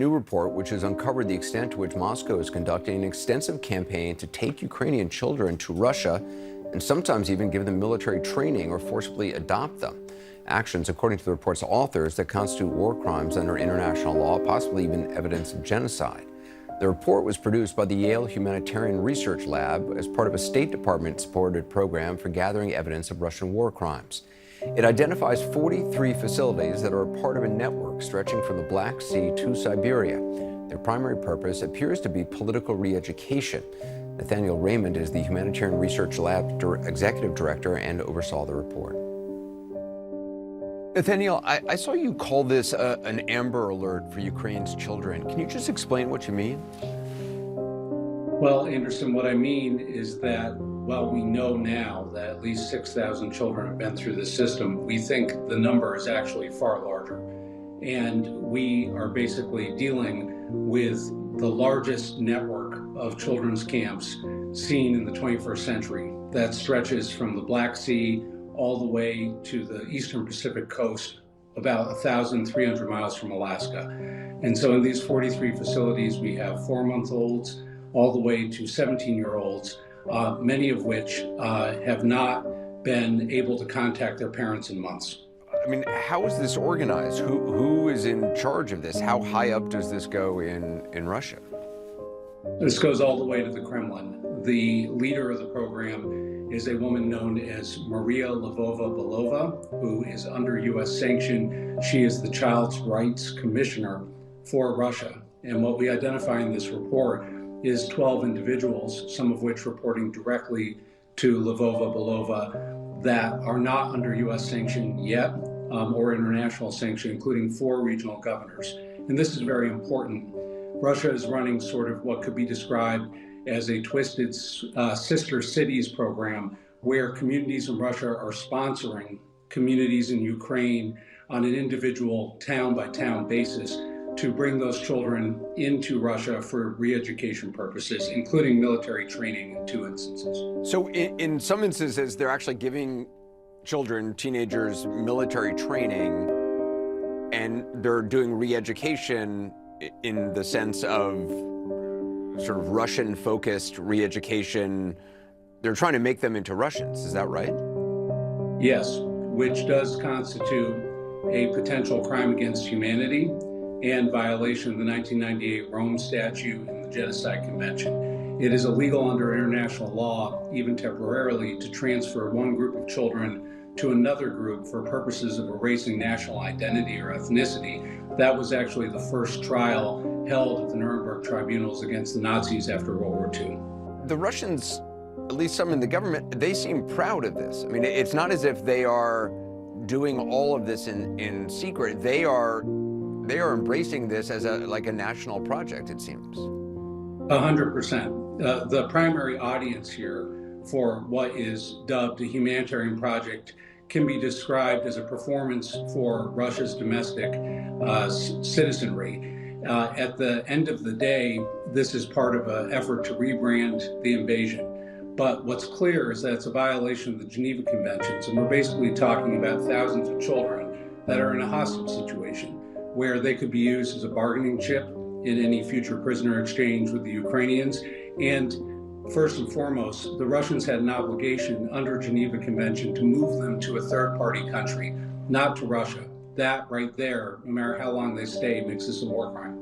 New report, which has uncovered the extent to which Moscow is conducting an extensive campaign to take Ukrainian children to Russia and sometimes even give them military training or forcibly adopt them. Actions, according to the report's authors, that constitute war crimes under international law, possibly even evidence of genocide. The report was produced by the Yale Humanitarian Research Lab as part of a State Department-supported program for gathering evidence of Russian war crimes. It identifies 43 facilities that are a part of a network stretching from the Black Sea to Siberia. Their primary purpose appears to be political re-education. Nathaniel Raymond is the Humanitarian Research Lab Executive Director and oversaw the report. Nathaniel, I saw you call this an Amber Alert for Ukraine's children. Can you just explain what you mean? Well, Anderson, what I mean is that while we know now that at least 6,000 children have been through the system, we think the number is actually far larger. And we are basically dealing with the largest network of children's camps seen in the 21st century that stretches from the Black Sea all the way to the eastern Pacific coast, about 1,300 miles from Alaska. And so in these 43 facilities, we have 4-month-olds all the way to 17-year-olds, many of which have not been able to contact their parents in months. I mean, how is this organized? Who is in charge of this? How high up does this go in Russia? This goes all the way to the Kremlin. The leader of the program is a woman known as Maria Lvova-Belova, who is under U.S. sanction. She is the Child's Rights Commissioner for Russia. And what we identify in this report is 12 individuals, some of which reporting directly to Lvova-Belova, that are not under U.S. sanction yet, or international sanction, including 4 regional governors. And this is very important. Russia is running sort of what could be described as a twisted sister cities program, where communities in Russia are sponsoring communities in Ukraine on an individual town-by-town basis to bring those children into Russia for re-education purposes, including military training in 2 instances. So in some instances, they're actually giving children, teenagers, military training, and they're doing re-education in the sense of sort of Russian-focused re-education. They're trying to make them into Russians, is that right? Yes, which does constitute a potential crime against humanity and violation of the 1998 Rome Statute and the Genocide Convention. It is illegal under international law, even temporarily, to transfer one group of children to another group for purposes of erasing national identity or ethnicity. That was actually the first trial held at the Nuremberg tribunals against the Nazis after World War II. The Russians, at least some in the government, they seem proud of this. I mean, it's not as if they are doing all of this in secret. They are embracing this as like a national project, it seems. 100%. The primary audience here for what is dubbed a humanitarian project can be described as a performance for Russia's domestic citizenry. At the end of the day, this is part of an effort to rebrand the invasion. But what's clear is that it's a violation of the Geneva Conventions, and we're basically talking about thousands of children that are in a hostage situation where they could be used as a bargaining chip in any future prisoner exchange with the Ukrainians. And first and foremost, the Russians had an obligation under Geneva Convention to move them to a third-party country, not to Russia. That right there, no matter how long they stay, makes this a war crime.